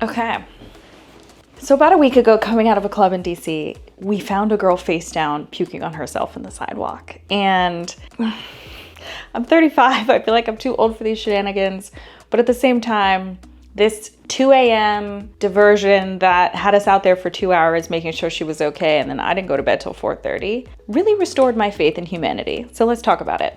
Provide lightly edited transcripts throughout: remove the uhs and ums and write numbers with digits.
Okay. So about a week ago, coming out of a club in DC, we found a girl face down puking on herself in the sidewalk. And I'm 35. I feel like I'm too old for these shenanigans. But at the same time, this 2 a.m. diversion that had us out there for 2 hours making sure she was okay, and then I didn't go to bed till 4:30, really restored my faith in humanity. So let's talk about it.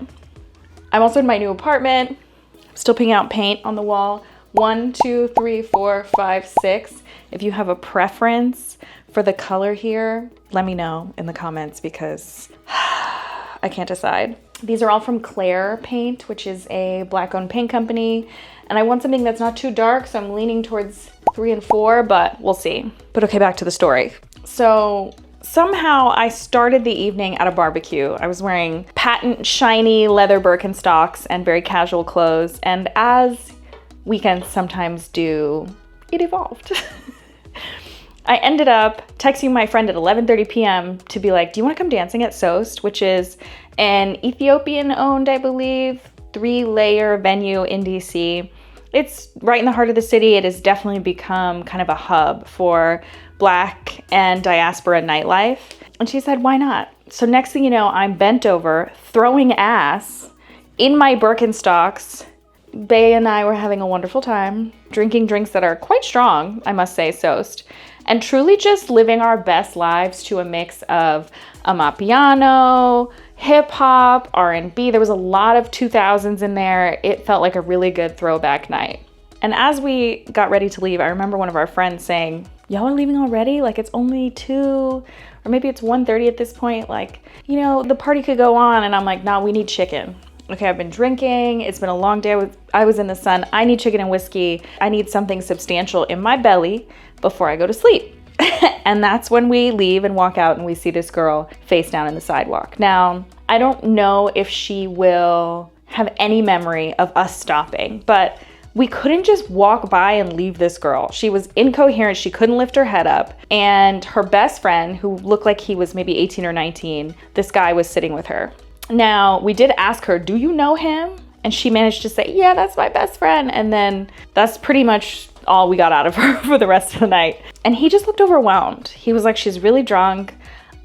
I'm also in my new apartment. I'm still picking out paint on the wall. 1, 2, 3, 4, 5, 6. If you have a preference for the color here, let me know in the comments because I can't decide. These are all from Claire Paint, which is a Black-owned paint company. And I want something that's not too dark, so I'm leaning towards 3 and 4, but we'll see. But okay, back to the story. So somehow I started the evening at a barbecue. I was wearing patent shiny leather Birkenstocks and very casual clothes. And as weekends sometimes do, it evolved. I ended up texting my friend at 11:30 p.m. to be like, do you want to come dancing at Söst, which is an Ethiopian-owned, I believe, 3-layer venue in DC. It's right in the heart of the city. It has definitely become kind of a hub for Black and diaspora nightlife. And she said, why not? So next thing you know, I'm bent over, throwing ass in my Birkenstocks. Bae and I were having a wonderful time, drinking drinks that are quite strong, I must say, Söst, and truly just living our best lives to a mix of amapiano, hip hop, R&B. There was a lot of 2000s in there. It felt like a really good throwback night. And as we got ready to leave, I remember one of our friends saying, y'all are leaving already? Like it's only 2, or maybe it's 1:30 at this point. Like, you know, the party could go on. And I'm like, nah, we need chicken. Okay, I've been drinking. It's been a long day. I was in the sun. I need chicken and whiskey. I need something substantial in my belly before I go to sleep. And that's when we leave and walk out and we see this girl face down in the sidewalk. Now, I don't know if she will have any memory of us stopping, but we couldn't just walk by and leave this girl. She was incoherent. She couldn't lift her head up. And her best friend, who looked like he was maybe 18 or 19, this guy was sitting with her. Now, we did ask her, do you know him? And she managed to say, yeah, that's my best friend. And then that's pretty much all we got out of her for the rest of the night. And he just looked overwhelmed. He was like, she's really drunk.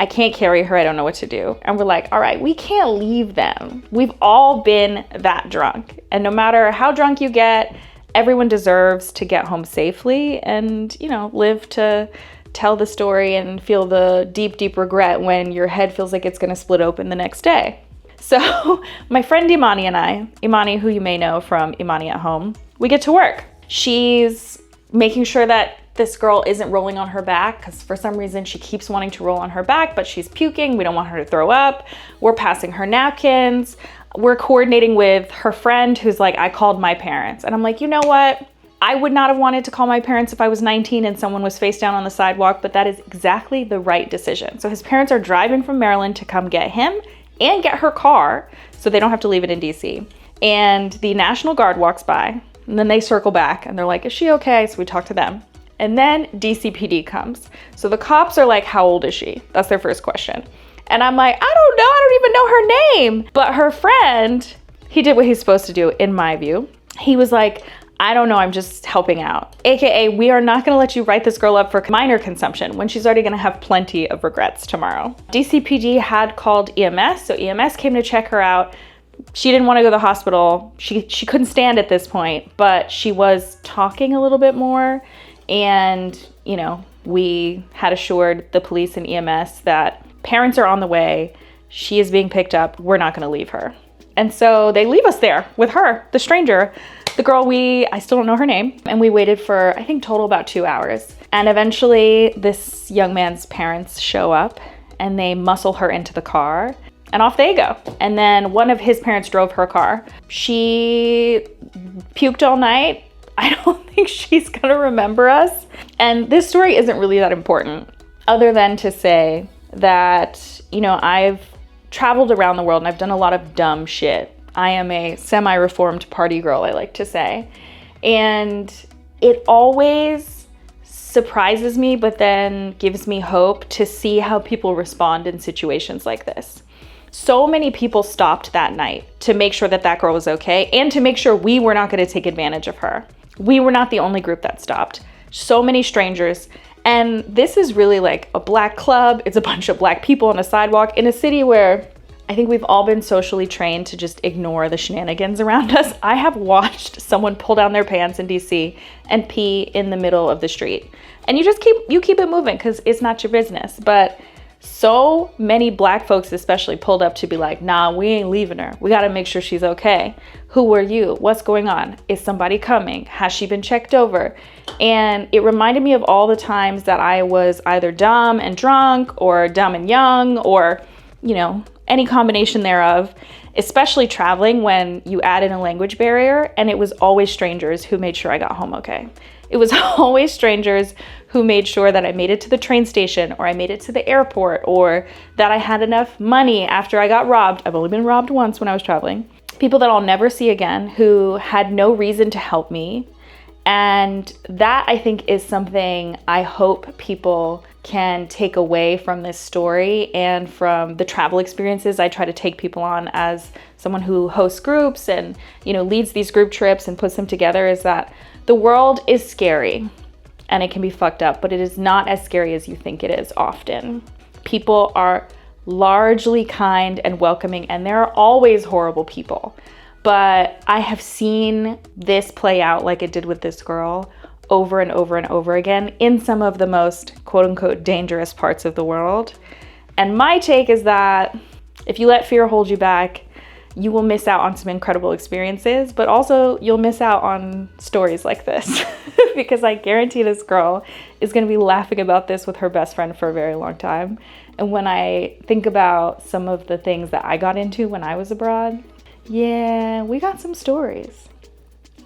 I can't carry her. I don't know what to do. And we're like, all right, we can't leave them. We've all been that drunk. And no matter how drunk you get, everyone deserves to get home safely and, you know, live to tell the story and feel the deep, deep regret when your head feels like it's going to split open the next day. So my friend Imani and I, Imani, who you may know from Imani at Home, we get to work. She's making sure that this girl isn't rolling on her back because for some reason she keeps wanting to roll on her back, but she's puking. We don't want her to throw up. We're passing her napkins. We're coordinating with her friend who's like, I called my parents. And I'm like, you know what? I would not have wanted to call my parents if I was 19 and someone was face down on the sidewalk, but that is exactly the right decision. So his parents are driving from Maryland to come get him and get her car so they don't have to leave it in DC. And the National Guard walks by and then they circle back and they're like, is she okay? So we talk to them. And then DCPD comes. So the cops are like, how old is she? That's their first question. And I'm like, I don't know. I don't even know her name. But her friend, he did what he's supposed to do, in my view. He was like, I don't know, I'm just helping out. AKA, we are not gonna let you write this girl up for minor consumption when she's already gonna have plenty of regrets tomorrow. DCPD had called EMS, so EMS came to check her out. She didn't wanna go to the hospital. She couldn't stand at this point, but she was talking a little bit more. And, you know, we had assured the police and EMS that parents are on the way. She is being picked up. We're not gonna leave her. And so they leave us there with her, the stranger. The girl I still don't know her name. And we waited for, I think, total about 2 hours. And eventually this young man's parents show up and they muscle her into the car and off they go. And then one of his parents drove her car. She puked all night. I don't think she's gonna remember us. And this story isn't really that important other than to say that, you know, I've traveled around the world and I've done a lot of dumb shit. I am a semi-reformed party girl, I like to say. And it always surprises me, but then gives me hope to see how people respond in situations like this. So many people stopped that night to make sure that that girl was okay and to make sure we were not going to take advantage of her. We were not the only group that stopped. So many strangers. And this is really like a black club. It's a bunch of black people on a sidewalk in a city where I think we've all been socially trained to just ignore the shenanigans around us. I have watched someone pull down their pants in DC and pee in the middle of the street. And you keep it moving because it's not your business. But so many black folks especially pulled up to be like, nah, we ain't leaving her. We got to make sure she's okay. Who are you? What's going on? Is somebody coming? Has she been checked over? And it reminded me of all the times that I was either dumb and drunk or dumb and young or, you know, any combination thereof, especially traveling when you add in a language barrier. And it was always strangers who made sure I got home okay. It was always strangers who made sure that I made it to the train station or I made it to the airport or that I had enough money after I got robbed. I've only been robbed once when I was traveling. People that I'll never see again who had no reason to help me. And that, I think, is something I hope people can take away from this story and from the travel experiences I try to take people on as someone who hosts groups and, you know, leads these group trips and puts them together, is that the world is scary and it can be fucked up, but it is not as scary as you think it is often. People are largely kind and welcoming, and there are always horrible people. But I have seen this play out like it did with this girl over and over and over again in some of the most quote unquote dangerous parts of the world. And my take is that if you let fear hold you back, you will miss out on some incredible experiences, but also you'll miss out on stories like this because I guarantee this girl is going to be laughing about this with her best friend for a very long time. And when I think about some of the things that I got into when I was abroad, yeah, we got some stories.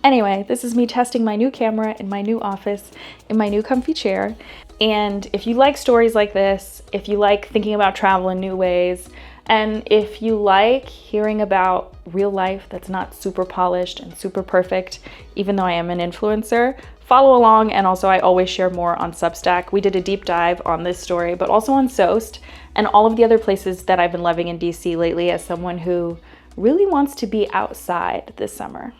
Anyway, this is me testing my new camera in my new office, in my new comfy chair. And if you like stories like this, if you like thinking about travel in new ways, and if you like hearing about real life that's not super polished and super perfect, even though I am an influencer, follow along. And also I always share more on Substack. We did a deep dive on this story, but also on Söst and all of the other places that I've been loving in DC lately as someone who really wants to be outside this summer.